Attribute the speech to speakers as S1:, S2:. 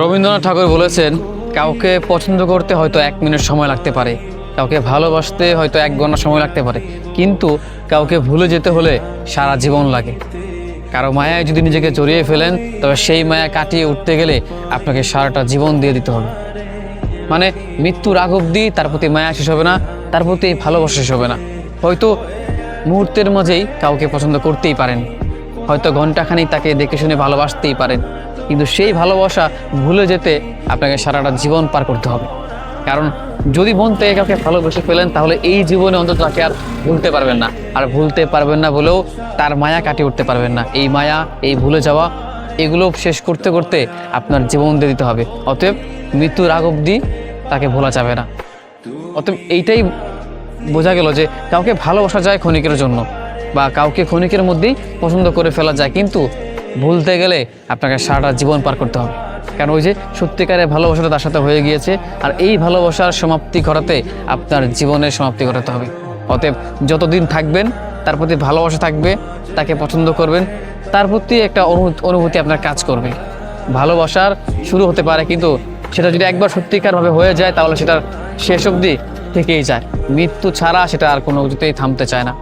S1: রবীন্দ্রনাথ ঠাকুর বলেছেন, কাউকে পছন্দ করতে হয়তো 1 মিনিট সময় লাগতে পারে, কাউকে ভালোবাসতে হয়তো 1 ঘন্টা সময় লাগতে পারে, কিন্তু কাউকে ভুলে যেতে হলে সারা জীবন লাগে। কারো মায়ায় যদি নিজেকে জড়িয়ে ফেলেন, তবে সেই মায়া কাটিয়ে উঠতে গেলে আপনাকে সারাটা জীবন দিয়ে দিতে হবে। মানে মৃত্যুর আগ অবধি তার প্রতি মায়া শেষ হবে না, তার প্রতি ভালোবাসা শেষ হবে না। হয়তো মুহূর্তের মাঝেই কাউকে পছন্দ করতেই পারেন, হয়তো ঘন্টাখানেক তাকে দেখে শুনে ভালোবাসতেই পারেন, কিন্তু সেই ভালোবাসা ভুলে যেতে আপনাকে সারাটা জীবন পার করতে হবে। কারণ যদি মন থেকে কাউকে ভালোবেসে ফেলেন, তাহলে এই জীবনে অন্তত তাকে আর ভুলতে পারবেন না। আর ভুলতে পারবেন না বলেও তার মায়া কাটিয়ে উঠতে পারবেন না। এই মায়া, এই ভুলে যাওয়া, এগুলো শেষ করতে করতে আপনার জীবন দিয়ে দিতে হবে। অতএব মৃত্যুর আগ অবধি তাকে ভোলা যাবে না। অতএব এইটাই বোঝা গেল যে কাউকে ভালোবাসা যায় ক্ষণিকের জন্য, বা কাউকে ক্ষণিকের মধ্যেই পছন্দ করে ফেলা যায়, কিন্তু ভুলতে গেলে আপনাকে সারাটা জীবন পার করতে হবে। কারণ ওই যে সত্যিকারের ভালোবাসাটা তার সাথে হয়ে গিয়েছে, আর এই ভালোবাসার সমাপ্তি ঘটাতে আপনার জীবনের সমাপ্তি ঘটাতে হবে। অতএব যতদিন থাকবেন তার প্রতি ভালোবাসা থাকবে, তাকে পছন্দ করবেন, তার প্রতি একটা অনুভূতি আপনার কাজ করবে। ভালোবাসার শুরু হতে পারে, কিন্তু সেটা যদি একবার সত্যিকারভাবে হয়ে যায়, তাহলে সেটার শেষ অবধি থেকেই যায়। মৃত্যু ছাড়া সেটা আর কোনো কিছুতেই থামতে চায় না।